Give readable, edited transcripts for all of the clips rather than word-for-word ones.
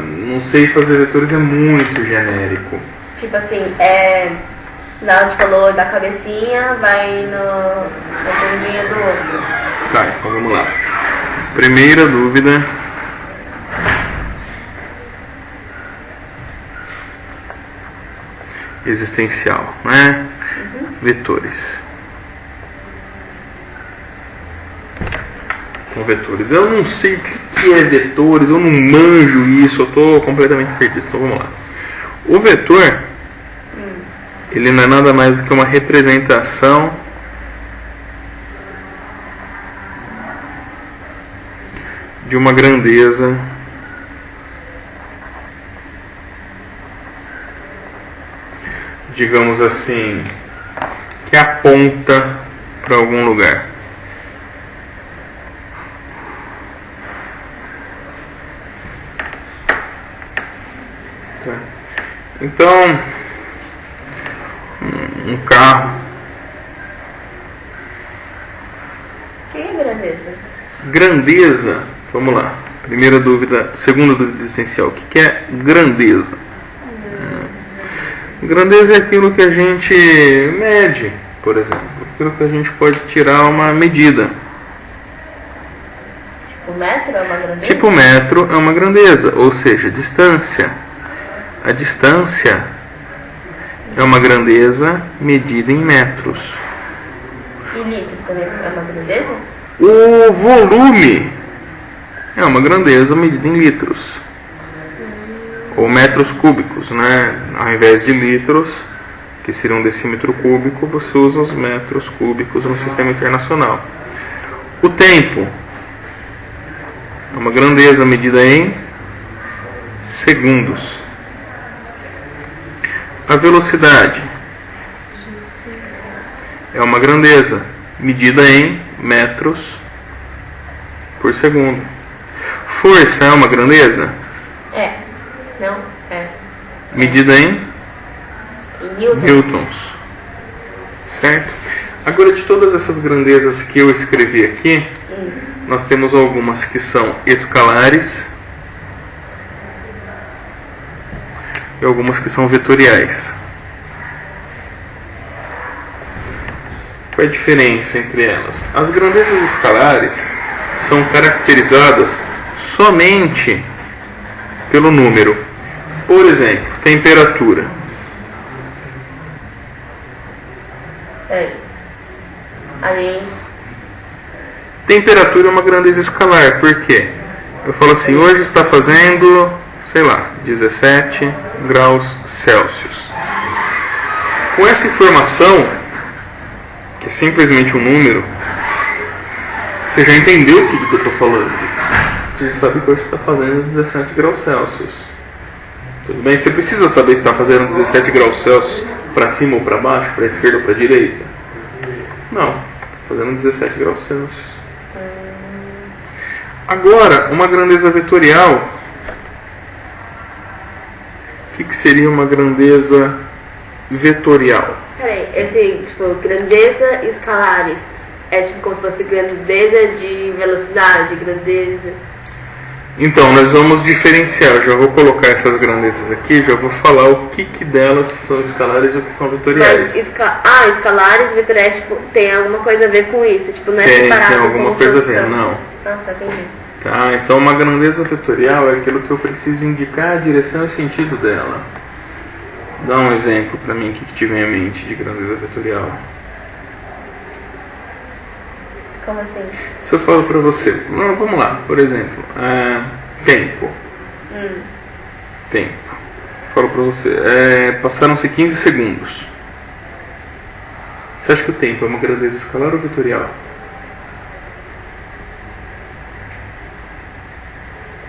não sei fazer vetores é muito genérico. Tipo assim, na onde falou da cabecinha, vai na bundinha do outro. Tá, então vamos lá. Primeira dúvida. Existencial, né? Vetores. Então, vetores. Eu não sei o que é vetores, eu não manjo isso, eu estou completamente perdido. Então vamos lá. O vetor, ele não é nada mais do que uma representação de uma grandeza digamos assim, que aponta para algum lugar. Tá. Então, um carro. O que é grandeza? Grandeza, vamos lá. Primeira dúvida, segunda dúvida existencial. O que é grandeza? Grandeza é aquilo que a gente mede, por exemplo. Aquilo que a gente pode tirar uma medida. Tipo metro é uma grandeza? Tipo metro é uma grandeza, ou seja, distância. A distância é uma grandeza medida em metros. E litro também é uma grandeza? O volume é uma grandeza medida em litros. Ou metros cúbicos, né? Ao invés de litros, que seria um decímetro cúbico, você usa os metros cúbicos no sistema internacional. O tempo é uma grandeza medida em segundos. A velocidade é uma grandeza medida em metros por segundo. Força é uma grandeza? Não, medida em newtons. newtons. Certo? Agora, de todas essas grandezas que eu escrevi aqui, nós temos algumas que são escalares e algumas que são vetoriais. Qual é a diferença entre elas? As grandezas escalares são caracterizadas somente pelo número. Por exemplo, temperatura. Ali. Temperatura é uma grandeza escalar. Por quê? Eu falo assim, hoje está fazendo, sei lá, 17 graus Celsius. Com essa informação, que é simplesmente um número, você já entendeu tudo que eu estou falando. Você já sabe que hoje está fazendo 17 graus Celsius. Tudo bem? Você precisa saber se está fazendo 17 graus Celsius para cima ou para baixo, para a esquerda ou para a direita? Não, está fazendo 17 graus Celsius. Agora, uma grandeza vetorial. O que seria uma grandeza vetorial? Peraí, esse tipo, grandeza escalares é tipo como se fosse grandeza de velocidade, grandeza. Então, nós vamos diferenciar. Eu já vou colocar essas grandezas aqui, já vou falar o que delas são escalares e o que são vetoriais. Mas, escalares e vetoriais tipo, tem alguma coisa a ver com isso? Tipo, não é separado tem alguma coisa a ver, não. Ah, tá, entendi. Tá, então uma grandeza vetorial é aquilo que eu preciso indicar a direção e sentido dela. Dá um exemplo para mim que te vem à mente de grandeza vetorial. Como assim? Se eu falo para você, vamos lá, por exemplo, tempo. Tempo. Eu falo para você, passaram-se 15 segundos. Você acha que o tempo é uma grandeza escalar ou vetorial?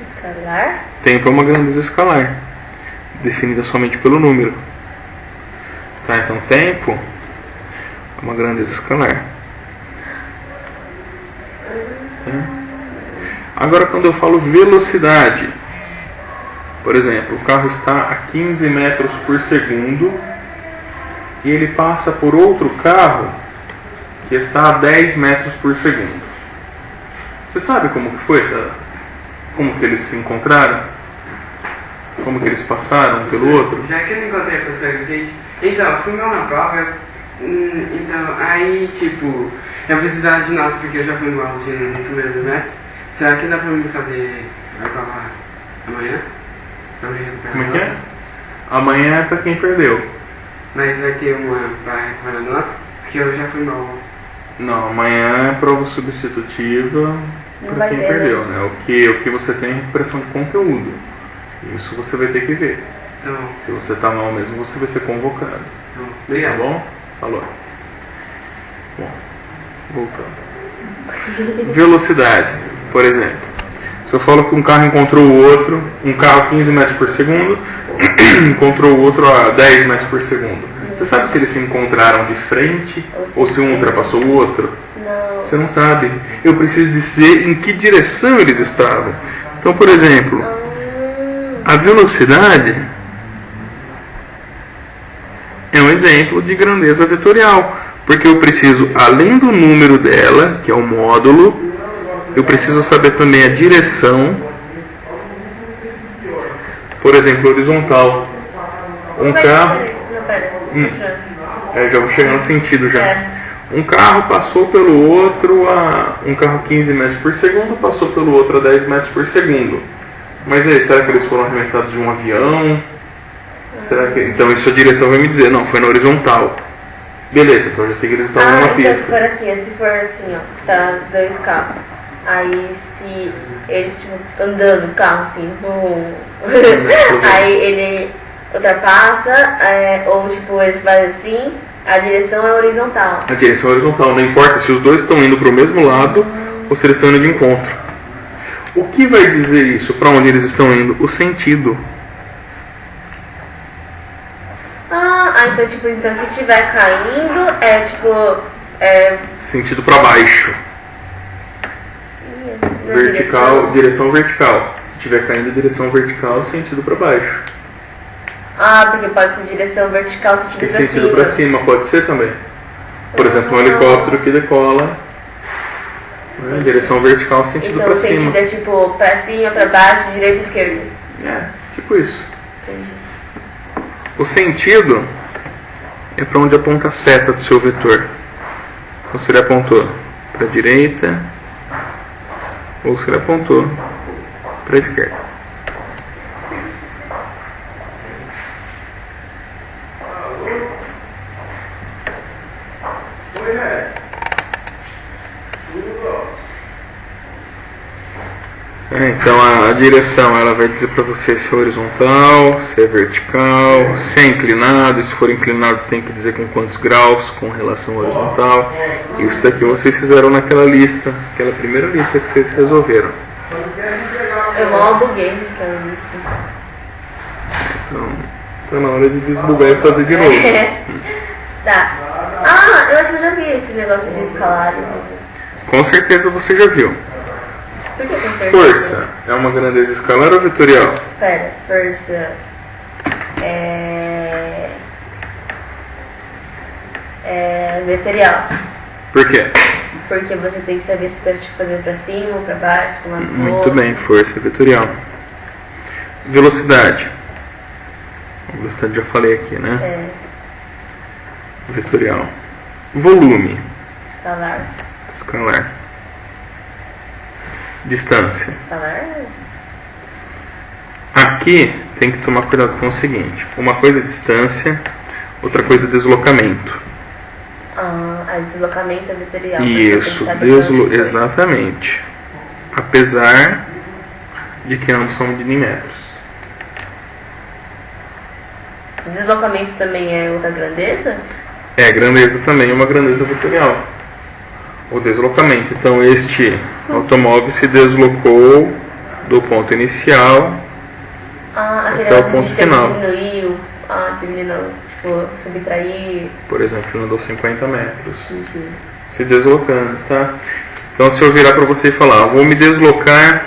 Escalar? Tempo é uma grandeza escalar, definida somente pelo número. Tá, então tempo é uma grandeza escalar. Agora, quando eu falo velocidade, por exemplo, o carro está a 15 metros por segundo e ele passa por outro carro que está a 10 metros por segundo. Você sabe como que foi como que eles se encontraram? Como que eles passaram um pelo outro? Já que eu não encontrei a professora Kate, então, eu fui mal na prova, então, aí, tipo, eu precisava de nota porque eu já fui mal no primeiro bimestre. Será que dá pra mim fazer a prova amanhã? Pra me recuperar Como é a que nota? é? Amanhã é pra quem perdeu. Mas vai ter uma pra recuperar a nota? Porque eu já fui mal. Não, amanhã é prova substitutiva Não pra vai quem ter, perdeu, né? O que você tem é recuperação de conteúdo. Isso você vai ter que ver. Então, Se você tá mal mesmo, você vai ser convocado. então Tá obrigado. bom? Falou. Bom, voltando. Velocidade, por exemplo. Se eu falo que um carro encontrou o outro, um carro a 15 metros por segundo, encontrou o outro a 10 metros por segundo. Você sabe se eles se encontraram de frente ou se um ultrapassou o outro? Não. Você não sabe. Eu preciso dizer em que direção eles estavam. Então, por exemplo, a velocidade é um exemplo de grandeza vetorial, porque eu preciso, além do número dela, que é o módulo, eu preciso saber também a direção. Por exemplo, horizontal. Um carro. Não, pera. Já vou chegar no sentido já. É. Um carro passou pelo outro um carro 15 metros por segundo passou pelo outro a 10 metros por segundo. Mas aí, será que eles foram arremessados de um avião? Será que... Então isso a direção vai me dizer, não, foi na horizontal. Beleza, então já sei que eles estavam numa então pista. se for assim, ó, tá dois carros. Aí se eles tipo, andando no carro assim, aí ele ultrapassa, ou tipo, eles fazem assim, a direção é horizontal. A direção é horizontal, não importa se os dois estão indo para o mesmo lado ou se eles estão indo de encontro. O que vai dizer isso? Para onde eles estão indo? O sentido. Então tipo, então se estiver caindo, Sentido para baixo. na Vertical, direção vertical. Se estiver caindo, direção vertical, sentido para baixo. Porque pode ser direção vertical, Tem sentido pra sentido cima. para cima, pode ser também. Por exemplo, um helicóptero que decola, né, direção vertical, sentido Então para o sentido cima. é tipo pra cima, pra baixo, direita e esquerda. Tipo isso. Entendi. O sentido é para onde aponta a seta do seu vetor. Então se ele apontou para a direita ou se ele apontou para a esquerda. Então a direção ela vai dizer para você se é horizontal, se é vertical, se é inclinado. E se for inclinado, você tem que dizer com quantos graus com relação ao horizontal. Isso daqui vocês fizeram naquela lista, aquela primeira lista que vocês resolveram. Eu mal buguei naquela lista. Então tá na hora de desbugar e fazer de novo. Tá. Eu acho que eu já vi esse negócio de escalares. Com certeza você já viu. Por que com certeza? Força é uma grandeza escalar ou vetorial? Pera, força é vetorial. Por quê? Porque você tem que saber se está fazendo pra cima ou pra baixo, pra um lado pro Muito outro. bem, força é vetorial. Velocidade. A velocidade já falei aqui, né? Vetorial. Volume. Escalar. Escalar. Distância. Escalar. Aqui tem que tomar cuidado com o seguinte: uma coisa é distância, outra coisa é deslocamento. Deslocamento é vetorial. Isso, exatamente. Apesar de que ambos são medidos em metros. Deslocamento também é outra grandeza? Grandeza também é uma grandeza vetorial. O deslocamento. Então este automóvel se deslocou do ponto inicial Aquele até o negócio ponto de ter que final. diminuir, diminuir não, tipo, subtrair. Por exemplo, ele andou 50 metros. Se deslocando, tá? Então se eu virar para você e falar, vou me deslocar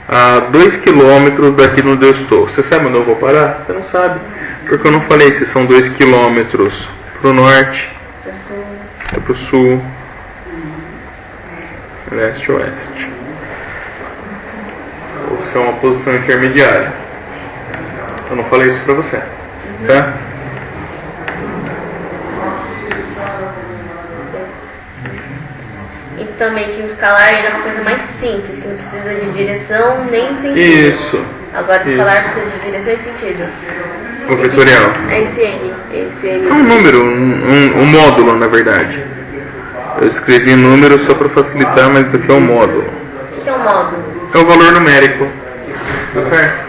a 2 km daqui de onde eu estou. Você sabe onde eu vou parar? Você não sabe. Porque eu não falei se são 2 km para o norte, se é para o sul, leste ou oeste. Ou se é uma posição intermediária. Eu não falei isso pra você. Tá? E também que o escalar é uma coisa mais simples, que não precisa de direção nem sentido. Isso. Agora o escalar precisa de direção e sentido. O vetorial. É esse N. É um número, um módulo, na verdade. Eu escrevi número só para facilitar, mas do que é um módulo. O que é um módulo? É o valor numérico. Tá certo?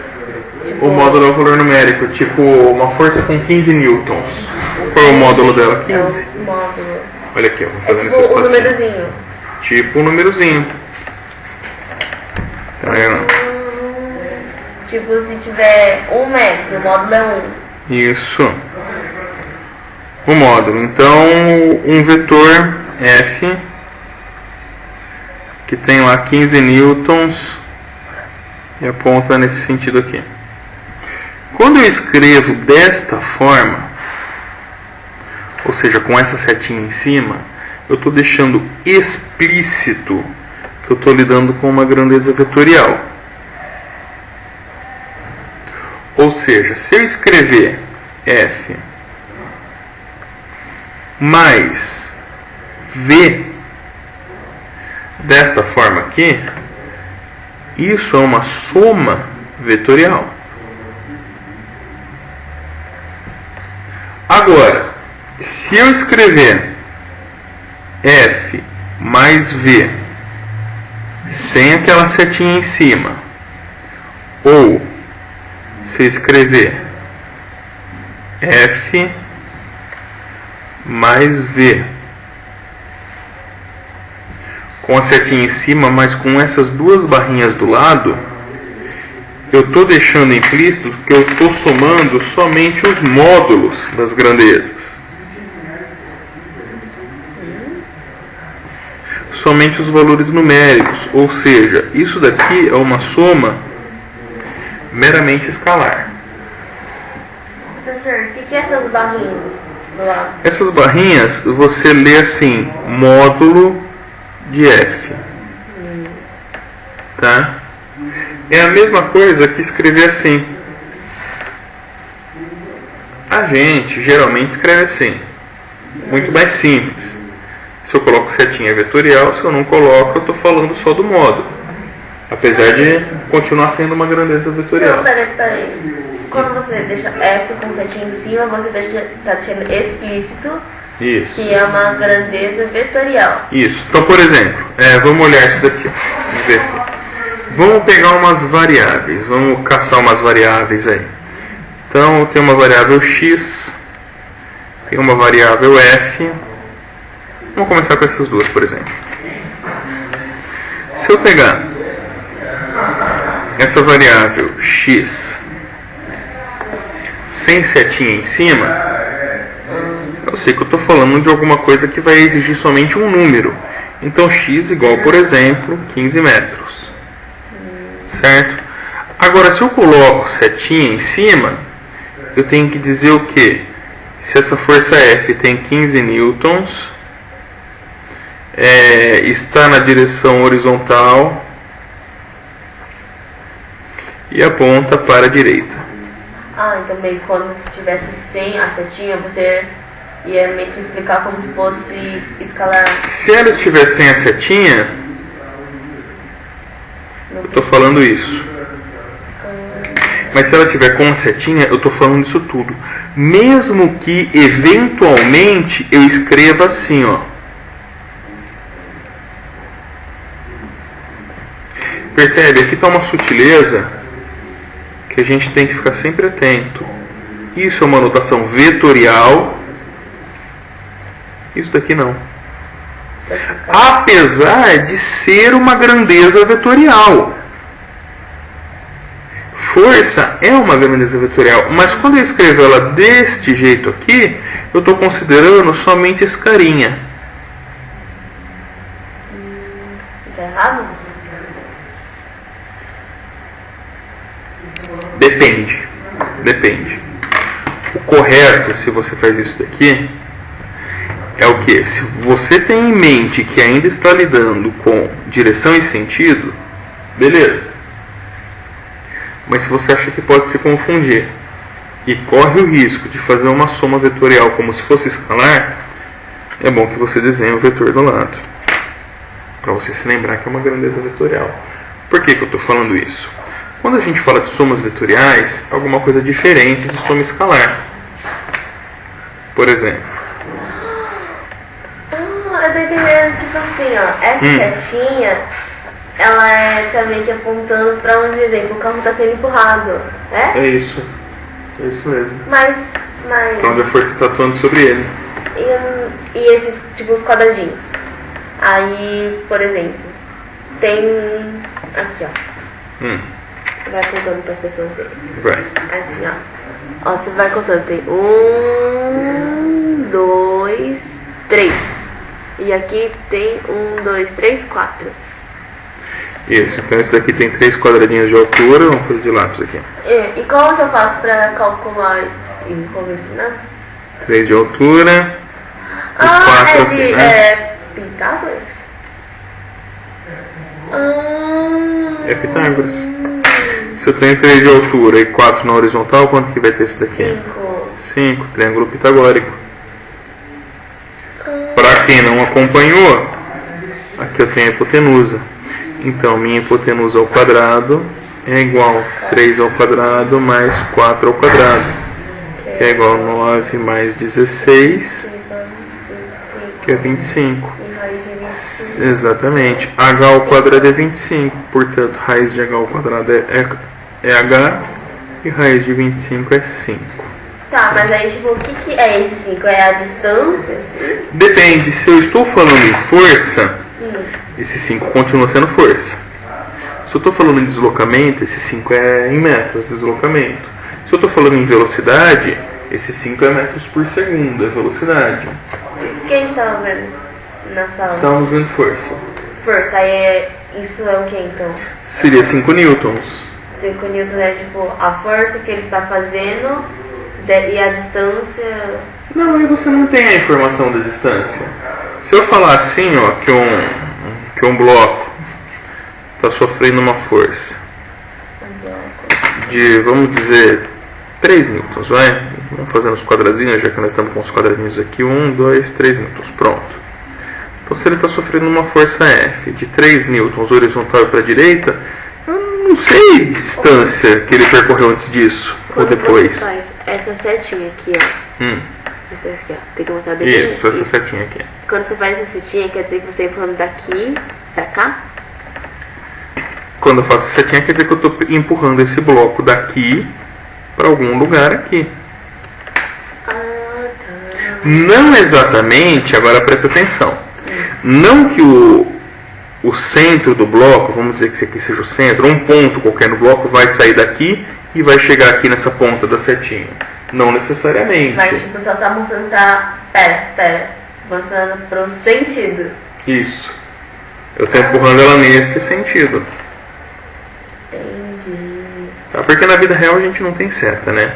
Tipo, O módulo é o valor numérico, tipo uma força com 15 newtons. Qual é o módulo dela? 15. É o módulo. Olha aqui, eu vou É fazer tipo nesse um espacinho. númerozinho. Tipo um númerozinho. Tá vendo? Tipo, se tiver 1 metro, o módulo é 1. Isso. O módulo. Então, um vetor F que tem lá 15 newtons e aponta nesse sentido aqui. Quando eu escrevo desta forma, ou seja, com essa setinha em cima, eu estou deixando explícito que eu estou lidando com uma grandeza vetorial. Ou seja, se eu escrever F mais V desta forma aqui, isso é uma soma vetorial. Agora, se eu escrever F mais V sem aquela setinha em cima, ou se eu escrever F mais V com a setinha em cima, mas com essas duas barrinhas do lado, eu estou deixando implícito que eu estou somando somente os módulos das grandezas. Somente os valores numéricos, ou seja, isso daqui é uma soma meramente escalar. Professor, o que é essas barrinhas do lado? Essas barrinhas você lê assim, módulo de F. Tá? É a mesma coisa que escrever assim. A gente geralmente escreve assim. Muito mais simples. Se eu coloco setinha vetorial, se eu não coloco, eu estou falando só do módulo. Apesar de continuar sendo uma grandeza vetorial. Não, peraí. Quando você deixa F com setinha em cima, você está deixando explícito Isso. que é uma grandeza vetorial. Isso. Então, por exemplo, vamos olhar isso daqui. Vamos ver aqui. Vamos pegar umas variáveis. Vamos caçar umas variáveis aí. Então, tem uma variável x, tem uma variável f. Vamos começar com essas duas, por exemplo. Se eu pegar essa variável x sem setinha em cima, eu sei que eu estou falando de alguma coisa que vai exigir somente um número. Então x igual, por exemplo, 15 metros. Certo? Agora, se eu coloco setinha em cima, eu tenho que dizer o quê? Se essa força F tem 15 newtons, está na direção horizontal e aponta para a direita. Então meio que quando estivesse sem a setinha, você ia meio que explicar como se fosse escalar. Se ela estiver sem a setinha, eu estou falando isso. Mas se ela estiver com a setinha, eu estou falando isso tudo. Mesmo que eventualmente eu escreva assim, ó. Percebe? Aqui está uma sutileza que a gente tem que ficar sempre atento. Isso é uma notação vetorial. Isso daqui não. Apesar de ser uma grandeza vetorial. Força é uma grandeza vetorial, mas quando eu escrevo ela deste jeito aqui, eu estou considerando somente esse carinha. Está errado? Depende. O correto, se você faz isso daqui, é o que? Se você tem em mente que ainda está lidando com direção e sentido, beleza. Mas se você acha que pode se confundir, e corre o risco de fazer uma soma vetorial como se fosse escalar, é bom que você desenhe o vetor do lado, para você se lembrar que é uma grandeza vetorial. Por que eu estou falando isso? Quando a gente fala de somas vetoriais, é alguma coisa diferente de soma escalar. Por exemplo. Eu tô entendendo, tipo assim, ó, essa setinha, ela é também que apontando pra onde, por exemplo, o carro tá sendo empurrado, né? É isso. É isso mesmo. Mas... Pra onde a força está atuando sobre ele. E esses, tipo, os quadradinhos. Aí, por exemplo, tem... Aqui, ó. Vai contando para as pessoas verem. Vai. Assim, ó. Ó, você vai contando. Tem 1, 2, 3. E aqui tem 1, 2, 3, 4. Isso, então esse daqui tem 3 quadradinhos de altura. Vamos fazer de lápis aqui. E como que eu faço para calcular e como ensinar? 3 de altura. E 4 aqui, né? Pitágoras? É Pitágoras. Se eu tenho 3 de altura e 4 na horizontal, quanto que vai ter esse daqui? 5, triângulo pitagórico. Para quem não acompanhou, aqui eu tenho a hipotenusa. Então, minha hipotenusa ao quadrado é igual a 3 ao quadrado mais 4 ao quadrado, que é igual a 9 mais 16, que é 25. Exatamente. H ao quadrado é 25, portanto, raiz de H ao quadrado é H e raiz de 25 é 5. Tá, mas aí, tipo, o que é esse 5? É a distância, assim? Depende. Se eu estou falando em força, esse 5 continua sendo força. Se eu estou falando em deslocamento, esse 5 é em metros de deslocamento. Se eu estou falando em velocidade, esse 5 é metros por segundo, é velocidade. O que a gente estava vendo na sala? Estávamos vendo força. Força, aí isso é o que então? Seria 5 newtons. 5 newtons é tipo a força que ele está fazendo e a distância... Não, aí você não tem a informação da distância. Se eu falar assim, ó, que um bloco está sofrendo uma força de, vamos dizer, 3 newtons, vai? Vamos fazendo os quadradinhos, já que nós estamos com os quadradinhos aqui. 1, 2, 3 newtons, pronto. Então, se ele está sofrendo uma força F de 3 newtons horizontal e para a direita, eu não sei a distância que ele percorreu antes disso, ou depois. Você faz essa setinha aqui, ó. Essa aqui, ó. Tem que mostrar o dedinho. Isso, essa setinha aqui. Quando você faz essa setinha, quer dizer que você está empurrando daqui para cá? Quando eu faço setinha, quer dizer que eu estou empurrando esse bloco daqui para algum lugar aqui. Tá. Não exatamente, agora presta atenção. Não que o centro do bloco, vamos dizer que esse aqui seja o centro, um ponto qualquer no bloco vai sair daqui e vai chegar aqui nessa ponta da setinha. Não necessariamente. Mas tipo, só tá mostrando pra... Pera. Mostrando pro sentido. Isso. Eu estou empurrando ela nesse sentido. Entendi. Tá? Porque na vida real a gente não tem seta, né?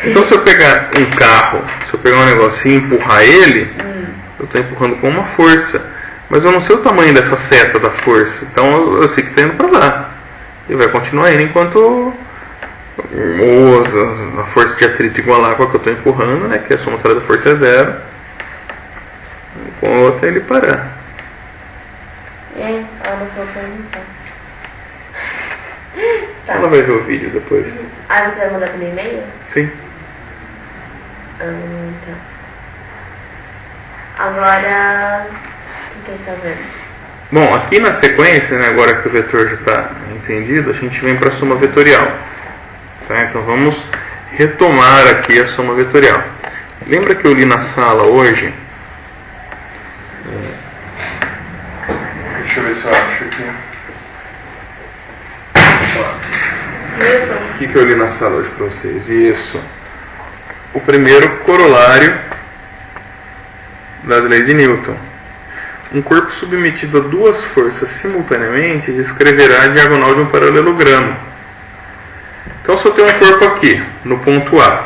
Então se eu pegar um carro, se eu pegar um negocinho e empurrar ele, eu estou empurrando com uma força. Mas eu não sei o tamanho dessa seta da força. Então eu sei que está indo para lá. E vai continuar indo enquanto a força de atrito igualar com a que eu estou empurrando, né? Que a somatória da força é 0. Com a outra ele parar. Ela não falou pra mim, tá. Tá. Ela vai ver o vídeo depois. Aí você vai mandar pro meu e-mail? Sim. Tá. Agora, o que a gente tá vendo? Bom, aqui na sequência, né, agora que o vetor já está entendido, a gente vem para a soma vetorial. Tá? Então vamos retomar aqui a soma vetorial. Lembra que eu li na sala hoje? Deixa eu ver se eu acho aqui. Newton. O que eu li na sala hoje para vocês? Isso. O primeiro corolário das leis de Newton. Um corpo submetido a duas forças simultaneamente descreverá a diagonal de um paralelogramo. Então, se eu tenho um corpo aqui, no ponto A,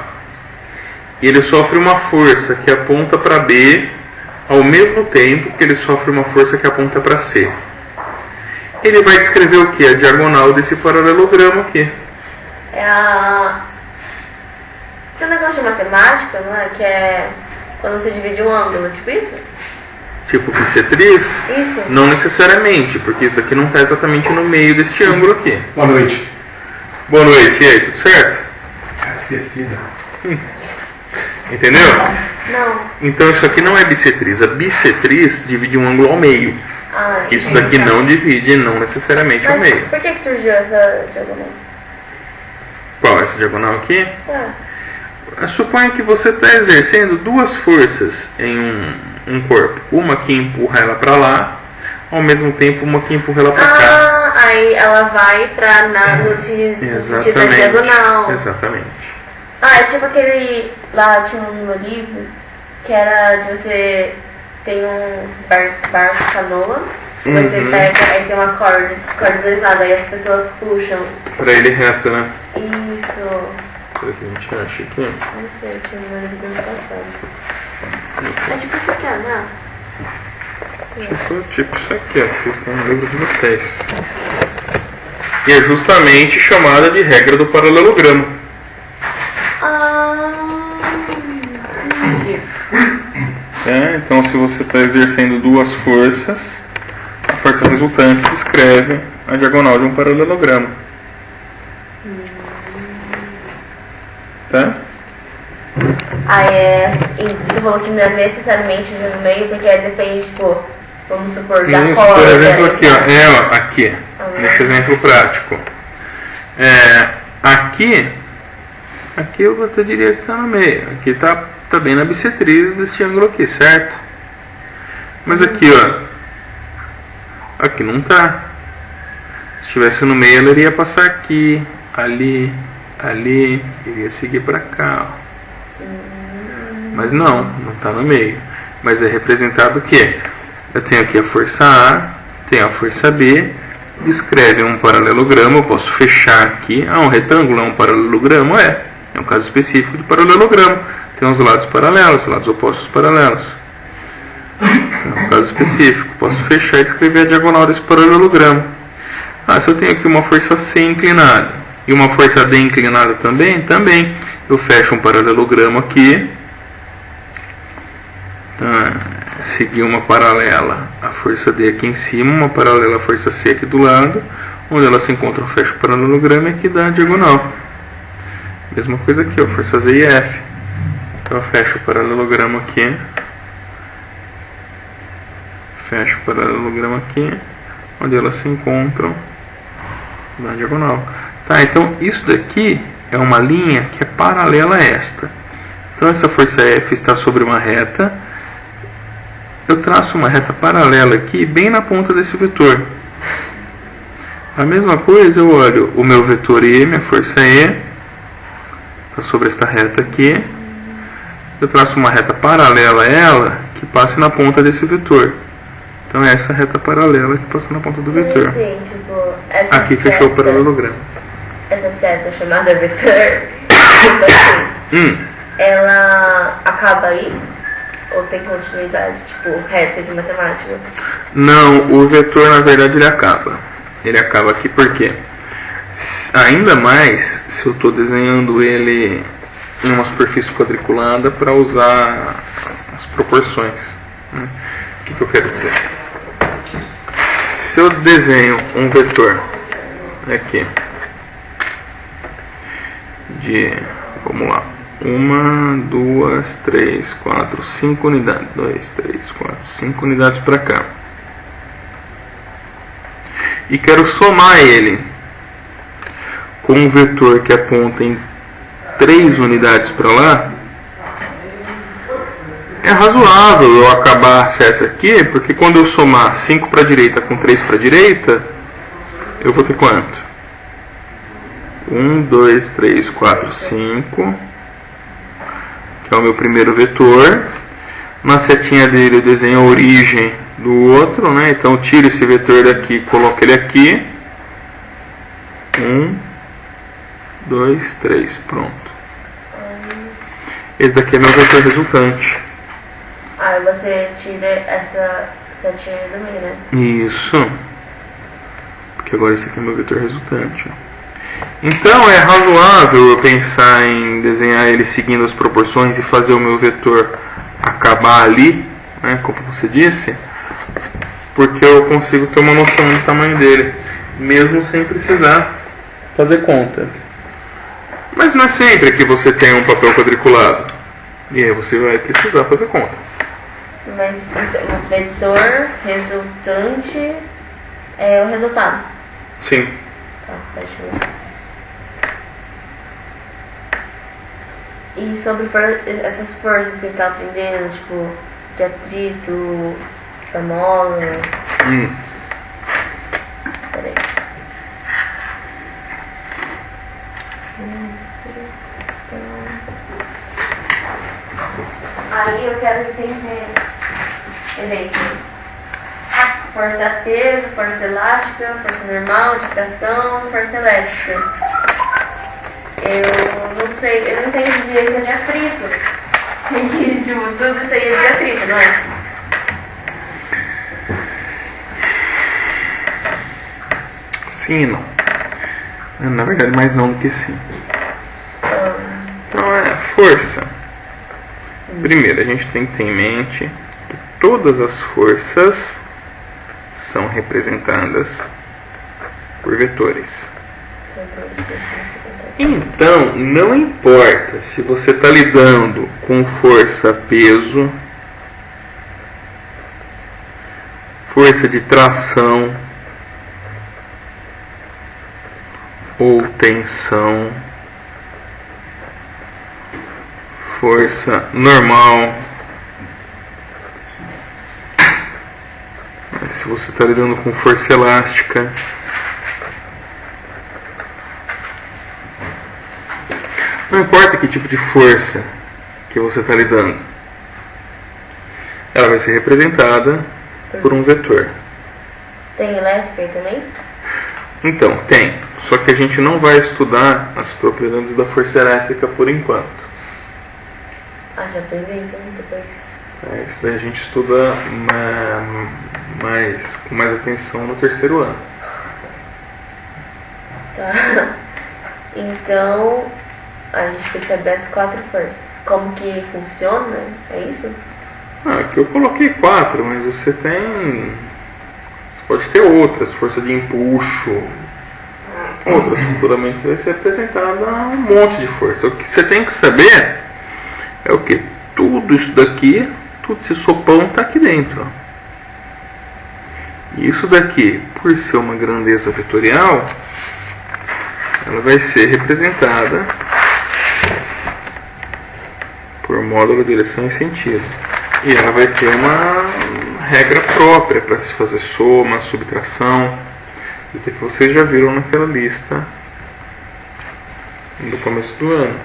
e ele sofre uma força que aponta para B, ao mesmo tempo que ele sofre uma força que aponta para C. Ele vai descrever o que? A diagonal desse paralelogramo aqui. É a Tem um negócio de matemática, não é? Que é quando você divide um ângulo, tipo isso? Tipo bissetriz? Isso. Não necessariamente, porque isso daqui não está exatamente no meio deste ângulo aqui. Boa noite. Boa noite, e aí, tudo certo? Esquecida. Entendeu? Não. Então isso aqui não é bissetriz. A bissetriz divide um ângulo ao meio. Ah, Isso daqui não divide, não necessariamente ao Mas meio. por que surgiu essa diagonal? Qual? Essa diagonal aqui? É. Suponha que você está exercendo duas forças em um corpo. Uma que empurra ela para lá, ao mesmo tempo uma que empurra ela para cá. Ah, aí ela vai no sentido da diagonal. Exatamente. Ah, é tipo aquele. Lá tinha um livro que era de você tem um barco canoa, você pega, aí tem uma corda dos dois lados, aí as pessoas puxam. Para ele reto, né? Isso. Será que a gente acha aqui? Não sei, eu tinha um livro do ano passado. É tipo isso aqui, né? Tipo isso aqui, ó, que vocês têm no livro de vocês. E é justamente chamada de regra do paralelogramo. Então, se você está exercendo duas forças, a força resultante descreve a diagonal de um paralelogramo. Tá? Você falou que não é necessariamente no meio, porque depende, tipo, vamos supor, da Isso, corda. por exemplo, aqui, ó. Aqui, nesse exemplo prático. Aqui eu até diria que está no meio. Aqui está bem na bissetriz desse ângulo aqui, certo? Mas aqui, ó. Aqui não está. Se estivesse no meio, ela iria passar aqui, ali, iria seguir para cá, ó. Mas não está no meio. Mas é representado o quê? Eu tenho aqui a força A, tenho a força B, descreve um paralelogramo, eu posso fechar aqui. Um retângulo é um paralelogramo? É um caso específico de paralelogramo. Tem os lados paralelos, lados opostos paralelos. Então, é um caso específico. Posso fechar e descrever a diagonal desse paralelogramo. Se eu tenho aqui uma força C inclinada e uma força D inclinada também, eu fecho um paralelogramo aqui. Seguir uma paralela à força D aqui em cima, uma paralela à força C aqui do lado, onde elas se encontram, eu fecho o paralelogramo e aqui dá a diagonal. Mesma coisa aqui, ó, força Z e F. Então eu fecho o paralelogramo aqui, fecho o paralelogramo aqui, onde elas se encontram, dá a diagonal. Então isso daqui é uma linha que é paralela a esta. Então essa força F está sobre uma reta. Eu traço uma reta paralela aqui, bem na ponta desse vetor. A mesma coisa, eu olho o meu vetor E, minha força E, está sobre esta reta aqui. Eu traço uma reta paralela a ela, que passe na ponta desse vetor. Então é essa reta paralela que passa na ponta do vetor. Sim, tipo, essa aqui seta, fechou o paralelogramo. Essa seta chamada vetor, tipo assim, ela acaba aí? Ou tem continuidade, tipo, reta de matemática? Não, o vetor na verdade ele acaba. Ele acaba aqui porque, ainda mais se eu estou desenhando ele em uma superfície quadriculada para usar as proporções. O que eu quero dizer? Se eu desenho um vetor aqui de, vamos lá, 1, 2, 3, 4, 5 unidades. 2, 3, 4, 5 unidades para cá. E quero somar ele com um vetor que aponta em 3 unidades para lá. É razoável eu acabar a seta aqui, porque quando eu somar 5 para a direita com 3 para a direita, eu vou ter quanto? 1, 2, 3, 4, 5, que é o meu primeiro vetor. Na setinha dele eu desenho a origem do outro, né? Então eu tiro esse vetor daqui, coloco ele aqui. 1, 2, 3, pronto. Esse daqui é meu vetor resultante. Aí você tira essa setinha aí do meio, né? Isso. Porque agora esse aqui é meu vetor resultante. Então é razoável eu pensar em desenhar ele seguindo as proporções e fazer o meu vetor acabar ali, né, como você disse, porque eu consigo ter uma noção do tamanho dele, mesmo sem precisar fazer conta. Mas não é sempre que você tem um papel quadriculado, e aí você vai precisar fazer conta. Mas então, o vetor resultante é o resultado. Sim. Tá, deixa eu ver. E sobre essas forças que a gente está aprendendo, tipo, de atrito, da mola. Peraí. Aí eu quero entender. Exemplo. Força peso, força elástica, força normal, de tração, força elétrica. Eu não sei, eu não entendo direito de atrito. E, tipo, tudo isso aí é de atrito, não é? Sim e não. Na verdade, mais não do que sim. Então é força. Primeiro, a gente tem que ter em mente que todas as forças são representadas por vetores. Então, não importa se você está lidando com força-peso, força de tração ou tensão, força normal. Mas se você está lidando com força elástica, não importa que tipo de força que você está lidando, ela vai ser representada por um vetor. Tem elétrica aí também? Então, tem. Só que a gente não vai estudar as propriedades da força elétrica por enquanto. Já aprendi então depois. Isso daí a gente estuda com mais atenção no terceiro ano. Tá. Então, a gente tem que saber as 4 forças. Como que funciona? É isso? Aqui eu coloquei 4, mas você tem... Você pode ter outras. Força de empuxo. Outras. Futuramente vai ser apresentada um monte de força. O que você tem que saber é o que? Tudo isso daqui, tudo esse sopão está aqui dentro. E isso daqui, por ser uma grandeza vetorial, ela vai ser representada por módulo, direção e sentido. E ela vai ter uma regra própria para se fazer soma, subtração. Isso que vocês já viram naquela lista do começo do ano.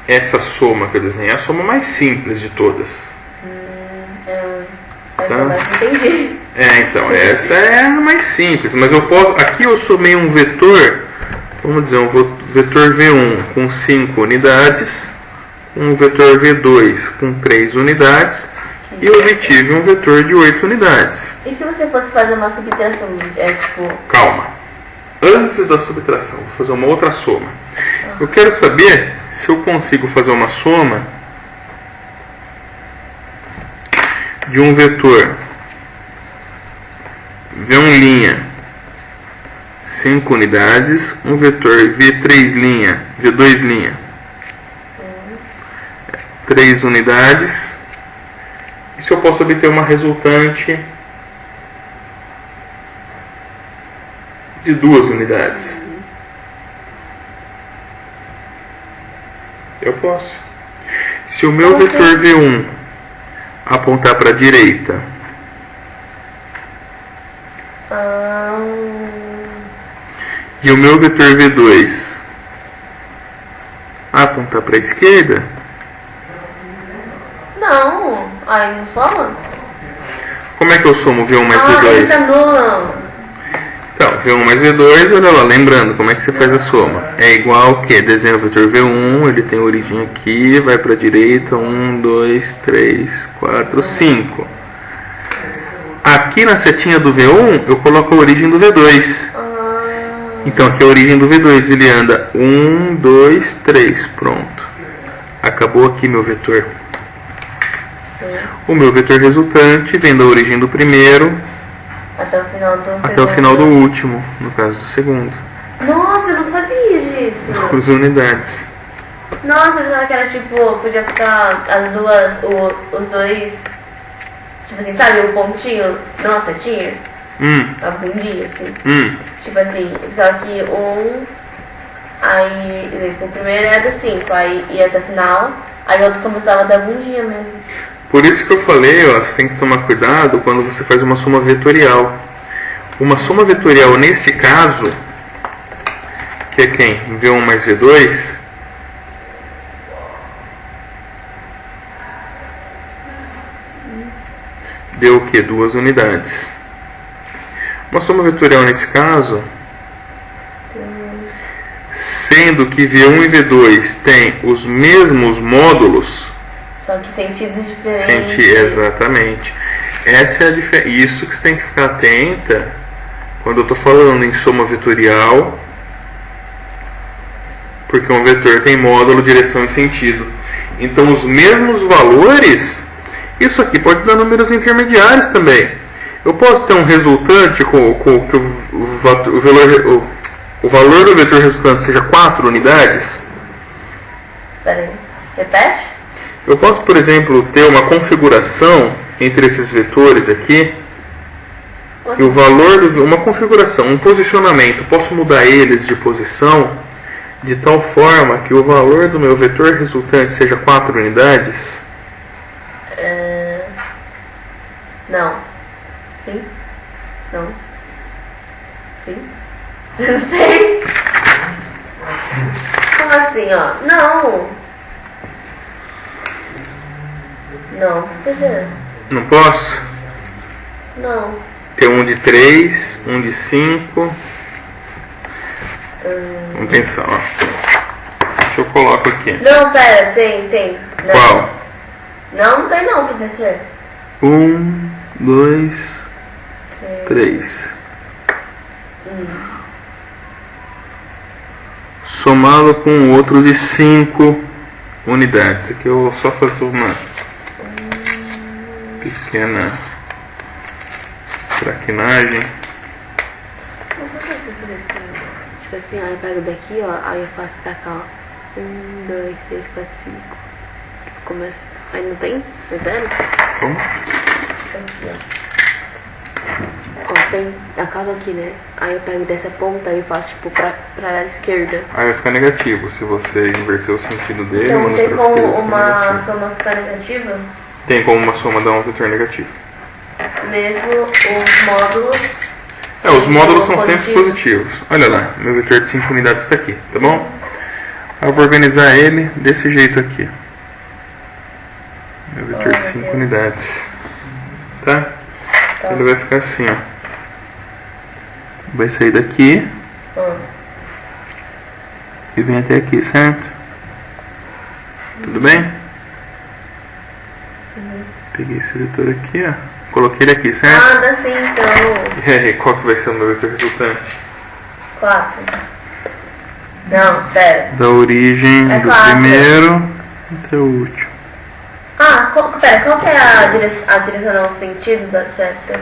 Essa soma que eu desenhei é a soma mais simples de todas. Tá? Mais entendi. Então, essa é a mais simples. Mas eu posso. Aqui eu somei um vetor, vamos dizer, um vetor V1 com 5 unidades, um vetor V2 com 3 unidades, e eu obtive um vetor de 8 unidades. E se você fosse fazer uma subtração, tipo... Calma. Antes da subtração, vou fazer uma outra soma. Eu quero saber se eu consigo fazer uma soma de um vetor V1', 5 unidades, um vetor V3', V2', 3 unidades, e se eu posso obter uma resultante de 2 unidades. Eu posso. Se o meu vetor V1 apontar para a direita e o meu vetor V2 apontar para a esquerda, não, aí não soma? como é que eu somo V1 mais V2? Eles anulam. Então, V1 mais V2, olha lá, lembrando como é que você faz a soma. É igual ao que? Desenha o vetor V1, ele tem origem aqui, vai para a direita, 1, 2, 3, 4, 5. Aqui na setinha do V1, eu coloco a origem do V2. Então aqui é a origem do V2, ele anda 1, 2, 3. Pronto. Acabou aqui meu vetor. O meu vetor resultante vem da origem do primeiro até o final do segundo. Até o final do último, no caso do segundo. Nossa, eu não sabia disso. As unidades. Nossa, eu pensava que era tipo, podia ficar as duas, os dois, tipo assim, sabe, o pontinho, não a setinha, a bundinha, assim. Tipo assim, eu pensava que aí, o primeiro é do 5, aí ia até o final, aí o outro começava da bundinha mesmo. Por isso que eu falei, ó, você tem que tomar cuidado quando você faz uma soma vetorial. Uma soma vetorial neste caso, que é quem? V1 mais V2, deu o que? 2 unidades. Uma soma vetorial nesse caso, sendo que V1 e V2 têm os mesmos módulos, só que sentidos diferentes. Exatamente. Essa é a diferença. Isso que você tem que ficar atenta quando eu estou falando em soma vetorial, porque um vetor tem módulo, direção e sentido. Então os mesmos valores, isso aqui pode dar números intermediários também. Eu posso ter um resultante com que o valor do vetor resultante seja 4 unidades. Peraí, repete? Eu posso, por exemplo, ter uma configuração entre esses vetores aqui, e o valor uma configuração, um posicionamento, posso mudar eles de posição de tal forma que o valor do meu vetor resultante seja 4 unidades? Não. Sim? Não. Sim? Não sei. Como assim, ó? Não. Não, quer dizer... Não posso? Não. Tem um de 3, um de 5. Vamos pensar, ó. Se eu coloco aqui. Não, pera, tem. Não. Qual? Não tem não, professor. 1, 2, 3. Somado com outro de 5 unidades. Aqui eu vou só fazer uma pequena traquinagem. Tipo assim, ó, eu pego daqui, ó, aí eu faço pra cá, ó. 1, 2, 3, 4, 5. Começa. Aí não tem? É zero? Como? Aqui, ó. Ó, tem. Acaba aqui, né? Aí eu pego dessa ponta e faço tipo pra esquerda. Aí vai ficar negativo se você inverter o sentido dele. Então tem como esquerda, uma soma ficar negativa? Tem como uma soma dar um vetor negativo. Mesmo os módulos. Os módulos são sempre positivos. Olha lá, meu vetor de 5 unidades está aqui, tá bom? Eu vou organizar ele desse jeito aqui. Meu vetor de 5 unidades. Tá? Então ele vai ficar assim, ó. Vai sair daqui. E vem até aqui, certo? Tudo bem? Peguei esse vetor aqui, ó. Coloquei ele aqui, certo? Ah, dá sim, então. E aí, qual que vai ser o meu vetor resultante? 4. Não, pera. Da origem do 4. primeiro até o último. Ah, pera, qual que é a direcional sentido da seta?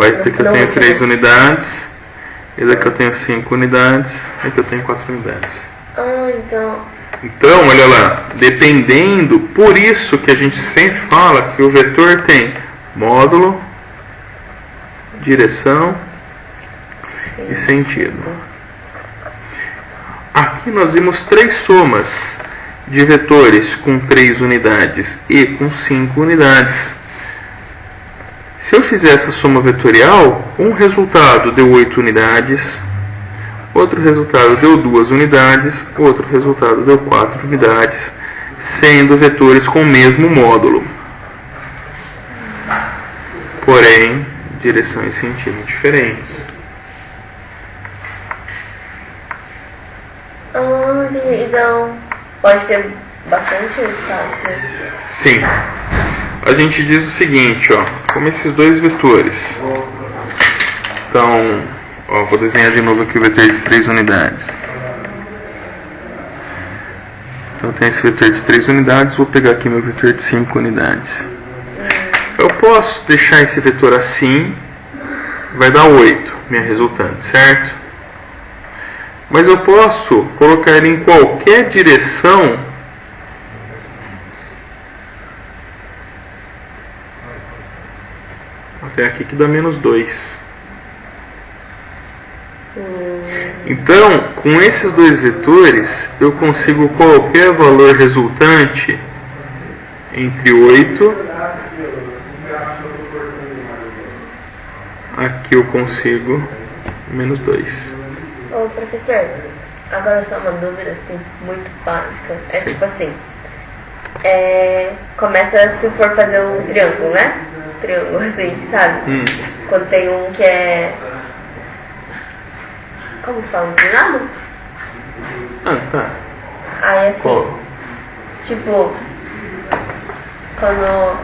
Esse daqui eu tenho 3 unidades. Esse daqui eu tenho 5 unidades. Esse aqui eu tenho 4 unidades. Ah, então... Então, olha lá. Dependendo, por isso que a gente sempre fala que o vetor tem módulo, direção e sentido. Aqui nós vimos 3 somas de vetores com 3 unidades e com 5 unidades. Se eu fizer essa soma vetorial, um resultado deu 8 unidades, outro resultado deu 2 unidades, outro resultado deu 4 unidades, sendo vetores com o mesmo módulo. Porém, direção e sentido diferentes. Então, pode ter bastante resultados, né? Sim. A gente diz o seguinte, ó, como esses dois vetores. Então, ó, vou desenhar de novo aqui o vetor de 3 unidades. Então tem esse vetor de 3 unidades, vou pegar aqui meu vetor de 5 unidades. Eu posso deixar esse vetor assim, vai dar 8, minha resultante, certo? Mas eu posso colocar ele em qualquer direção até aqui que dá menos 2. Então, com esses dois vetores, eu consigo qualquer valor resultante entre 8. Aqui eu consigo menos 2. Ô professor, agora só uma dúvida assim, muito básica. É Sim. tipo assim, começa se for fazer um triângulo, né? Triângulo assim, sabe? Quando tem um que é... Como que fala? Inclinado? Ah, tá. Aí assim, Qual? tipo, quando...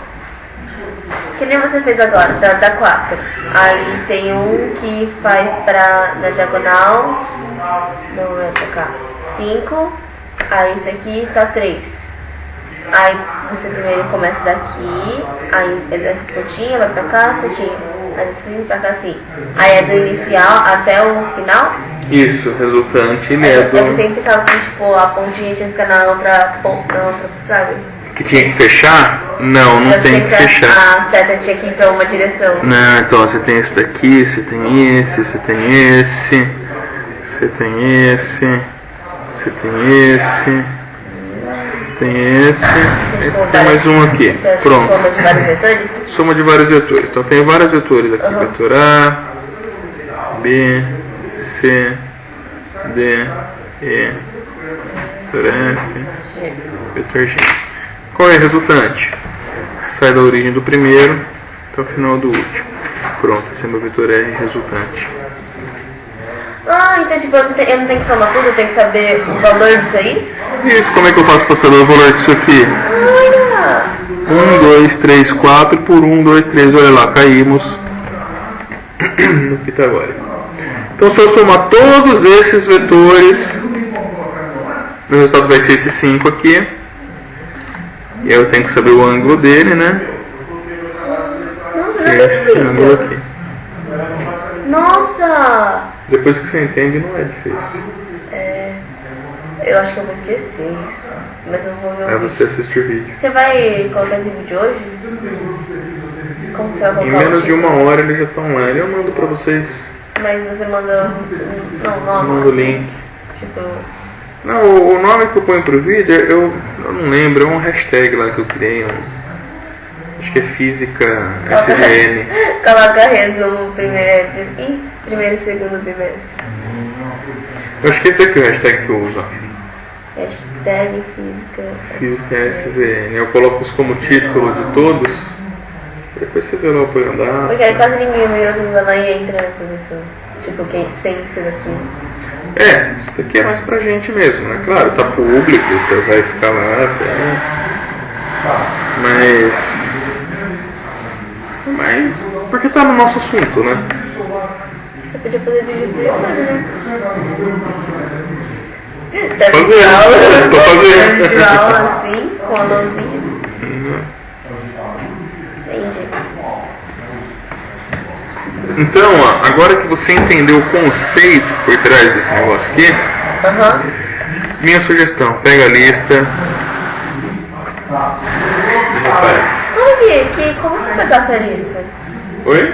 Que nem você fez agora, da 4. Aí tem um que faz na diagonal, não é pra cá, 5. Aí esse aqui tá 3. Aí você primeiro começa daqui, aí é dessa pontinha, vai pra cá, setinha. Aí assim, pra cá assim. Aí é do inicial até o final. Isso, resultante ele Eu do... sempre pensava que tipo, a pontinha tinha que ficar na outra, sabe? Que tinha que fechar? Não, não Eu tem sei que fechar. a seta tinha que ir pra uma direção. Não, então você tem esse daqui, você tem esse, você tem esse, você tem esse, você tem esse, você tem esse, esse tem mais um aqui. Pronto. Soma de vários vetores? Soma de vários vetores. Então tem vários vetores aqui. Vetor A, B, C, D, E, vetor F, vetor G. Qual é a resultante? Sai da origem do primeiro até o final do último. Pronto, esse é meu vetor R resultante. Ah, então tipo, eu não tenho que somar tudo, eu tenho que saber o valor disso aí? Isso, como é que eu faço para saber o valor disso aqui? Olha! 1, 2, 3, 4 por 1, 2, 3. Olha lá, caímos no pitagórico. Então se eu somar todos esses vetores, meu resultado vai ser esse 5 aqui. E aí eu tenho que saber o ângulo dele, né? Nossa, não é Esse ângulo difícil. aqui. Nossa! Depois que você entende, não é difícil. Eu acho que eu vou esquecer isso. Mas eu vou ver o É vídeo. você assistir o vídeo. Você vai colocar esse vídeo hoje? Como que você vai Em colocar menos o de título? uma hora eles já estão lá. Eu mando pra vocês. Mas você manda não, Eu nome. mando o link. Tipo, Não, o nome que eu ponho pro vídeo, eu não lembro. É um hashtag lá que eu criei. Acho que é Física SGN. coloca resumo primeiro e segundo bimestre. Eu acho que esse daqui é o hashtag que eu uso. Ó. Hashtag física. Física SGN. Eu coloco isso como título de todos. Depois você vê lá o apoio andar. Porque aí quase ninguém no YouTube vai lá e entra, professor. Tipo, sem isso daqui. É, isso daqui é mais pra gente mesmo, né? Claro, tá público, então vai ficar lá. Mas. Porque tá no nosso assunto, né? Você podia fazer vídeo pro YouTube, né? Fazer, tô fazendo. Vídeo aula assim, com a lousinha. Entendi. Então, ó, agora que você entendeu o conceito por trás desse negócio aqui, Aham. minha sugestão, pega a lista e refaz. Como que pegar essa lista? Oi?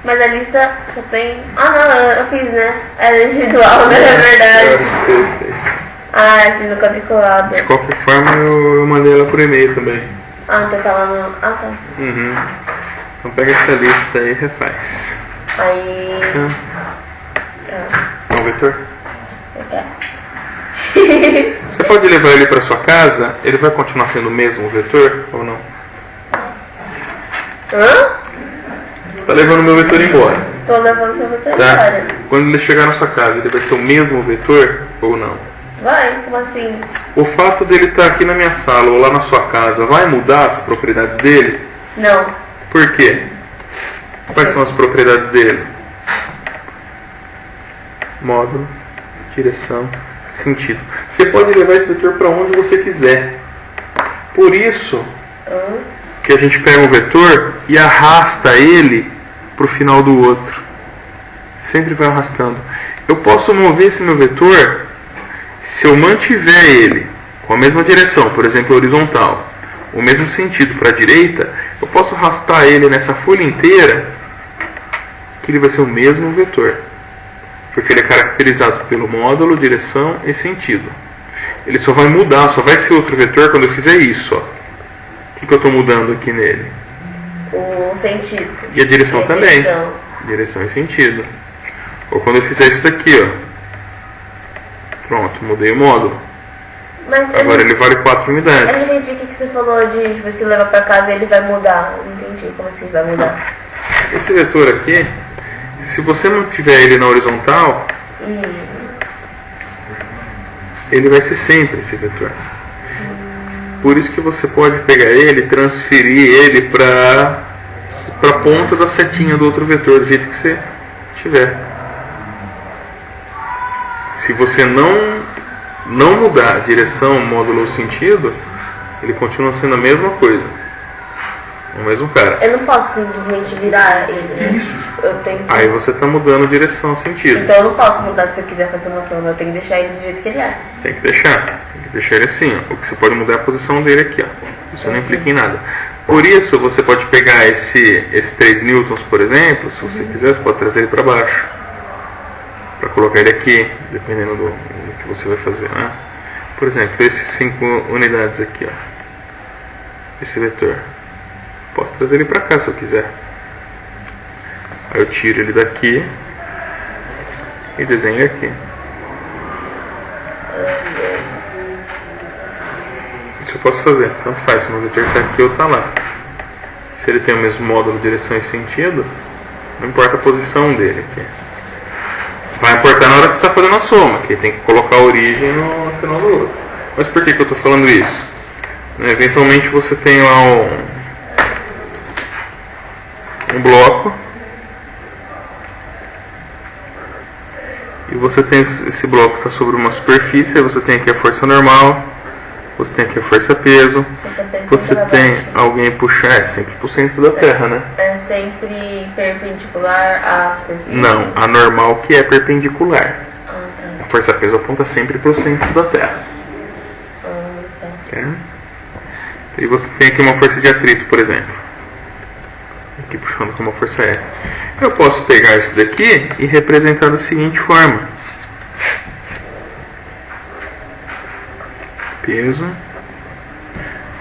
Mas a lista só tem... Ah, não, eu fiz, né? Era individual, né? É Eu verdade. acho que você fez. Ah, eu fiz no quadriculado. De qualquer forma, eu mandei ela por e-mail também. Ah, então tá lá no... Ah, tá. Uhum. Então pega essa lista aí e refaz. Aí... Tá. Bom, Vitor? Eu quero. Você pode levar ele para sua casa? Ele vai continuar sendo o mesmo vetor ou não? Hã? Você está levando o meu vetor embora. Tô levando seu Tá? veterinário. Quando ele chegar na sua casa, ele vai ser o mesmo vetor ou não? Vai, como assim? O fato dele estar aqui na minha sala ou lá na sua casa vai mudar as propriedades dele? Não. Por quê? Quais são as propriedades dele? Módulo, direção, sentido. Você pode levar esse vetor para onde você quiser. Por isso que a gente pega um vetor e arrasta ele para o final do outro. Sempre vai arrastando. Eu posso mover esse meu vetor se eu mantiver ele com a mesma direção, por exemplo, horizontal, o mesmo sentido para a direita, eu posso arrastar ele nessa folha inteira, que ele vai ser o mesmo vetor. Porque ele é caracterizado pelo módulo, direção e sentido. Ele só vai mudar, só vai ser outro vetor quando eu fizer isso. Ó. O que eu estou mudando aqui nele? O sentido. E a direção também. Direção e sentido. Ou quando eu fizer isso daqui, ó. Pronto, mudei o módulo. Mas agora ele vale 4 unidades. Eu não entendi o que você falou de tipo, se levar para casa ele vai mudar. Eu não entendi como assim vai mudar. Esse vetor aqui, se você mantiver ele na horizontal, ele vai ser sempre esse vetor. Por isso que você pode pegar ele e transferir ele para a ponta da setinha do outro vetor, do jeito que você tiver. Se você não mudar a direção, módulo ou sentido, ele continua sendo a mesma coisa. O mesmo cara. Eu não posso simplesmente virar ele, né? Eu tenho que... Aí você está mudando direção, sentido. Então eu não posso mudar se eu quiser fazer uma soma, eu tenho que deixar ele do jeito que ele é. Você tem que deixar ele assim, ó. O que você pode mudar é a posição dele aqui, ó. Isso não implica em nada. Por isso você pode pegar esses 3 newtons, por exemplo, se você quiser, você pode trazer ele para baixo. Para colocar ele aqui, dependendo do que você vai fazer, né? Por exemplo, esses 5 unidades aqui, ó. Esse vetor. Posso trazer ele para cá se eu quiser. Aí eu tiro ele daqui e desenho aqui. Isso eu posso fazer, tanto faz se o meu vetor está aqui ou está lá. Se ele tem o mesmo módulo, direção e sentido, não importa a posição dele aqui. Vai importar na hora que você está fazendo a soma, que tem que colocar a origem no final do outro. Mas por que eu estou falando isso? Eventualmente você tem lá um bloco e você tem esse bloco que está sobre uma superfície, aí você tem aqui a força normal, você tem aqui a força peso, você tem alguém puxar, sempre para o centro da Terra, né? É sempre perpendicular à superfície? Não, a normal que é perpendicular. Tá. A força peso aponta sempre para o centro da Terra. Tá. Okay? E você tem aqui uma força de atrito, por exemplo. Aqui puxando com uma força F. Eu posso pegar isso daqui e representar da seguinte forma. Peso,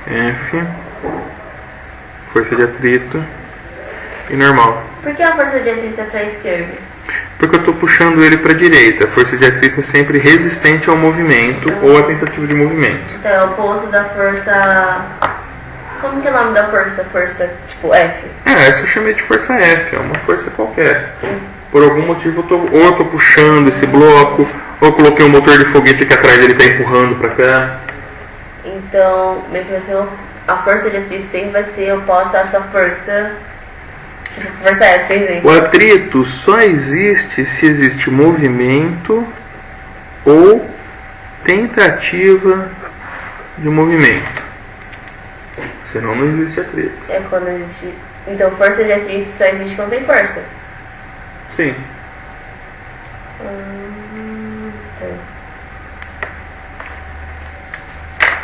F, força de atrito e normal. Por que a força de atrito é para a esquerda? Porque eu estou puxando ele para a direita. A força de atrito é sempre resistente ao movimento ou à tentativa de movimento. Então é o oposto da força... Como que é o nome da força? Força tipo F? Essa eu chamei de força F, é uma força qualquer. Por algum motivo eu estou puxando esse bloco, ou eu coloquei um motor de foguete aqui atrás e ele está empurrando para cá. Então, meio que vai ser a força de atrito sempre vai ser oposta a essa força, tipo força F, por exemplo. O atrito só existe se existe movimento ou tentativa de movimento. Senão não existe atrito. É quando existe... Então, força de atrito só existe quando tem força? Sim. Tá.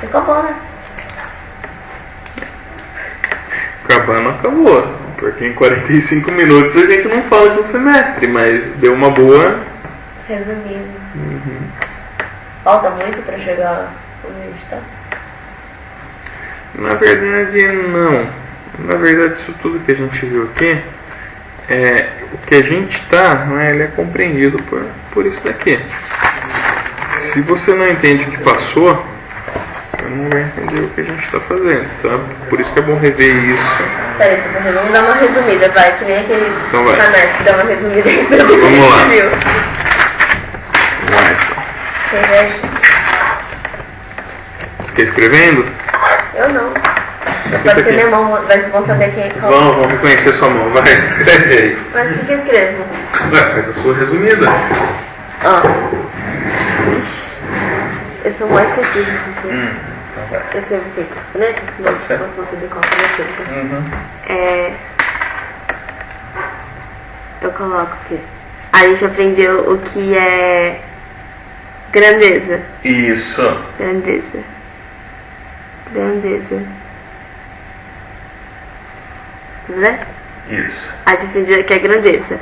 Acabou, né? Acabar não acabou. Porque em 45 minutos a gente não fala de um semestre, mas deu uma boa... Resumindo. Falta muito para chegar onde a gente tá? Na verdade, não. Na verdade, isso tudo que a gente viu aqui, o que a gente está, né, ele é compreendido por isso daqui. Se você não entende o que passou, você não vai entender o que a gente está fazendo. Então, por isso que é bom rever isso. Peraí, professor, vamos dar uma resumida, vai, que nem aqueles Então vai. canais que dão uma resumida em tudo que a Vamos lá. gente viu. Vai. Reverte. Você quer escrevendo? Eu não. Escrita Pode ser aqui. minha mão, vão saber quem é qual. Vão reconhecer sua mão. Vai, escreve aí. Mas o que eu escrevo? Vai, faz a sua resumida. Ó. Ixi. sou mais esquecida, professor. Então vai. Eu sei o que? Caneta? Pode ser. Não vou saber qual caneta. Eu coloco o quê? A gente aprendeu o que é grandeza. Isso. Grandeza. Né? Isso. A gente aprendeu que é grandeza.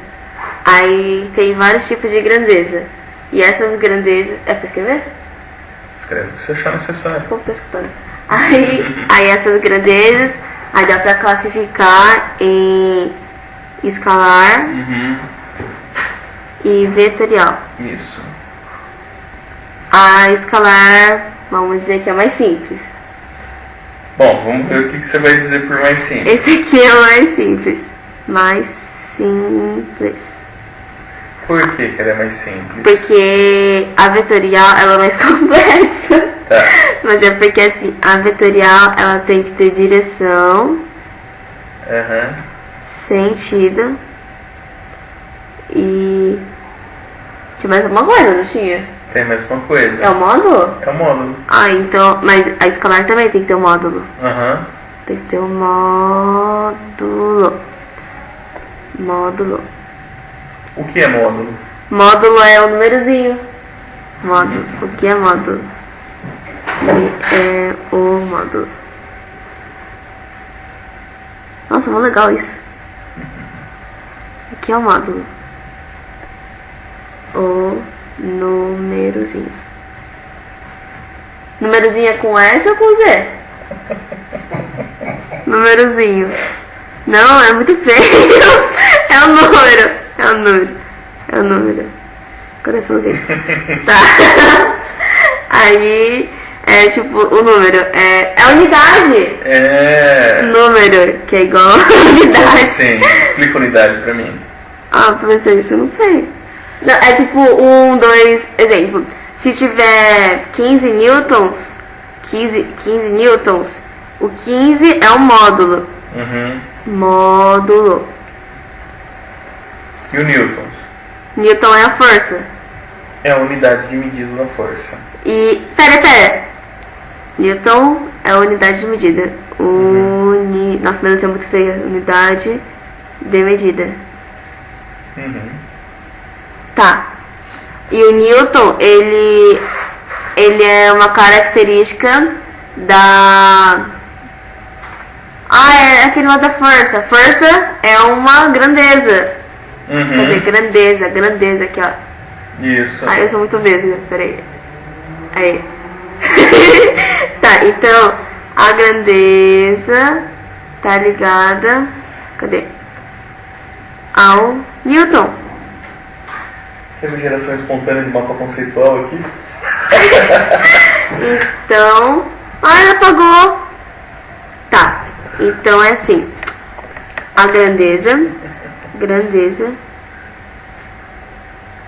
Aí tem vários tipos de grandeza. E essas grandezas... É pra escrever? Escreve o que você achar necessário. O povo tá escutando. Aí essas grandezas, aí dá pra classificar em escalar e vetorial. Isso. A escalar, vamos dizer que é mais simples. Bom, vamos ver o que você vai dizer por mais simples. Esse aqui é o mais simples. Mais simples. Por que ela é mais simples? Porque a vetorial ela é mais complexa. Tá. Mas é porque assim, a vetorial ela tem que ter direção, sentido e... Tinha mais alguma coisa, não tinha? Tem mais uma coisa. É o módulo? É o módulo. Ah, então... Mas a escalar também tem que ter um módulo. Tem que ter um módulo. O que é módulo? Módulo é o númerozinho. Módulo. O que é módulo? Que é o módulo. Nossa, muito legal isso. O que é o módulo? O númerozinho. Númerozinho é com S ou com Z? Númerozinho. Não, é muito feio. É o número. Coraçãozinho. Tá. Aí é tipo o número. É a unidade. Número, que é igual a unidade. Sim, explica unidade pra mim. Ah, professor, isso eu não sei. Não, é tipo 1, 2, exemplo. Se tiver 15 newtons, 15 newtons, o 15 é um módulo. Módulo. E o newtons? Newton é a força. É a unidade de medida da força. E... Pera. Newton é a unidade de medida. Nossa, meu Deus, é muito feia. Unidade de medida. Tá. E o Newton, ele é uma característica da... é aquele lá da força. Força é uma grandeza. Cadê? Grandeza aqui, ó. Isso. Eu sou muito vesga, peraí. Aí. Tá, então a grandeza tá ligada... Cadê? Ao Newton. Teve geração espontânea de mapa conceitual aqui? Então... apagou. Tá, então é assim. A grandeza...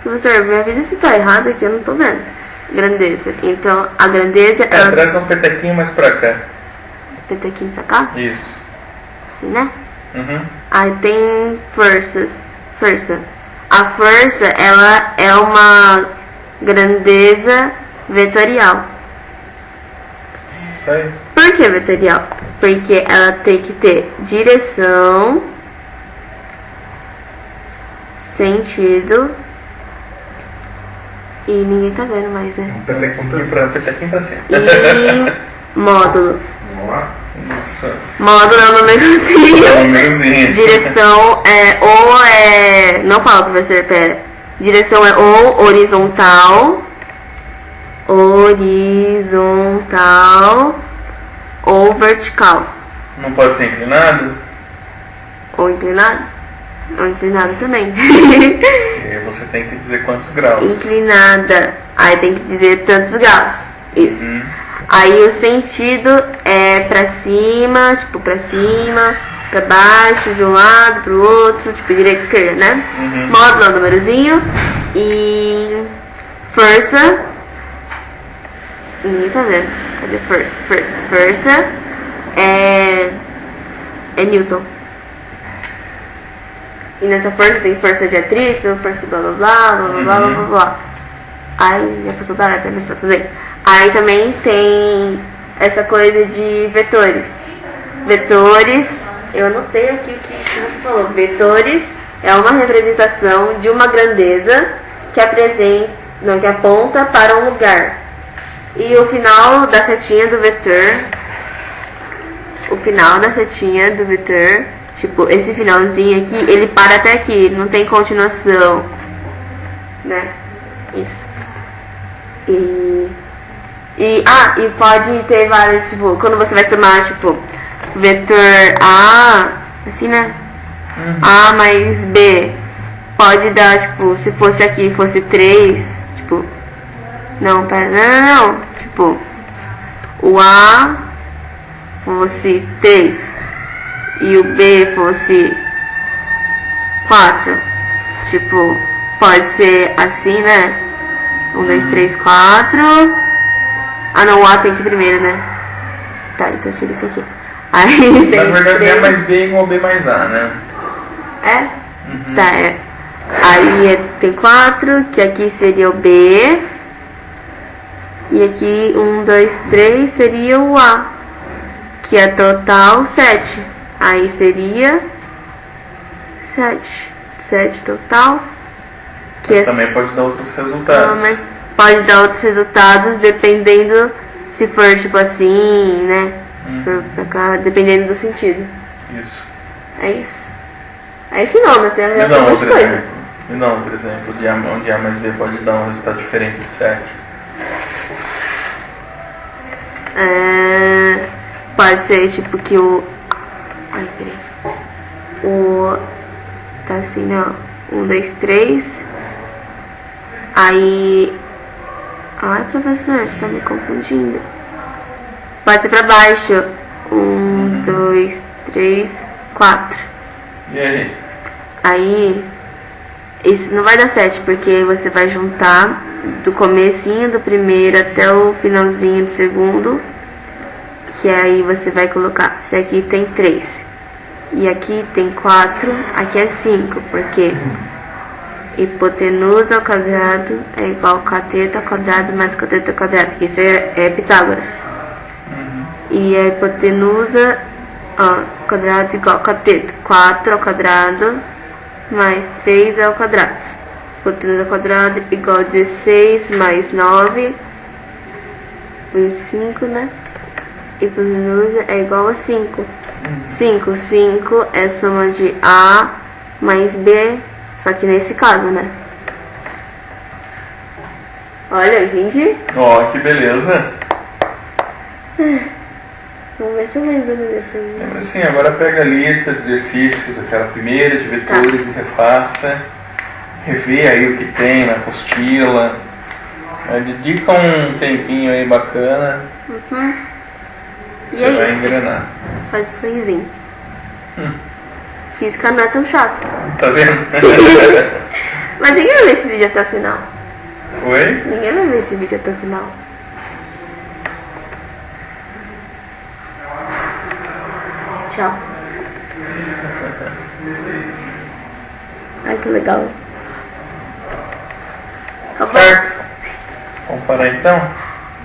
Professor, minha vida se tá errada aqui, eu não tô vendo. Grandeza. Então, a grandeza... Traz um petequinho mais pra cá. Petequinho pra cá? Isso. Assim, né? Aí tem força. A força, ela é uma grandeza vetorial. Isso aí. Por que vetorial? Porque ela tem que ter direção, sentido e ninguém tá vendo mais, né? Petequinho pra cima. E módulo. Isso. Módulo é o númerozinho. Direção não fala, professor, pera. Direção é ou horizontal ou vertical. Não pode ser inclinado? Ou inclinado? Ou inclinado também. E você tem que dizer quantos graus. Inclinada. Aí tem que dizer tantos graus. Isso. Aí o sentido é pra cima, pra baixo, de um lado, pro outro, tipo direita e esquerda, né? Módulo é o númerozinho. E força. Ninguém tá vendo. Cadê força? Força é Newton. E nessa força tem força de atrito, força blá blá blá. Ai, já passou da hora pra ver se tá tudo bem. Aí também tem essa coisa de vetores. Vetores, eu anotei aqui o que você falou. Vetores é uma representação de uma grandeza que aponta para um lugar. E o final da setinha do vetor, tipo, esse finalzinho aqui, ele para até aqui, não tem continuação, né? Isso. E pode ter vários, tipo, quando você vai somar, tipo, vetor A, assim, né? A mais B, pode dar, tipo, se fosse aqui, fosse 3, tipo, não, tipo, o A fosse 3 e o B fosse 4, tipo, pode ser assim, né? 1, 2, 3, 4. Ah, não, o A tem que ir primeiro, né? Tá, então tira isso aqui. Aí na verdade, A mais B é igual a B mais A, né? É? Tá, é. Aí tem 4, que aqui seria o B. E aqui 1, 2, 3 seria o A, que é total 7. Aí seria 7 total. Que também pode dar outros resultados. Pode dar outros resultados dependendo se for tipo assim, né? Se for pra cá, dependendo do sentido. Isso. É isso. Aí final, né? Tem Me dá outro exemplo. Me dá outro exemplo de onde A mais B pode dar um resultado diferente de 7. Pode ser tipo que o... Ai, peraí. Tá assim, né? 1, 2, 3. Aí... Ai, professor, você tá me confundindo. Pode ser pra baixo. 1, 2, 3, 4. E aí? Aí... Isso não vai dar 7, porque você vai juntar do comecinho do primeiro até o finalzinho do segundo. Que aí você vai colocar... Se aqui tem 3 e aqui tem 4, aqui é 5, porque... Hipotenusa ao quadrado é igual a cateto ao quadrado mais cateto ao quadrado, que isso é Pitágoras. E a hipotenusa ao quadrado igual a cateto, 4 ao quadrado mais 3 ao quadrado. Hipotenusa ao quadrado igual a 16 mais 9, 25, né? Hipotenusa é igual a 5. 5 é soma de A mais B. Só que nesse caso, né? Olha, eu entendi. Ó, que beleza. Vamos ver se eu lembro depois. Lembra assim, agora pega a lista de exercícios, aquela primeira de vetores e refaça. Revê aí o que tem na apostila. Dedica um tempinho aí bacana. Você vai engrenar. Faz um sorrisinho. Física não é tão chata. Tá vendo? Mas ninguém vai ver esse vídeo até o final. Oi? Ninguém vai ver esse vídeo até o final. Tchau. Ai, que legal. Acabou. Certo. Vamos parar então?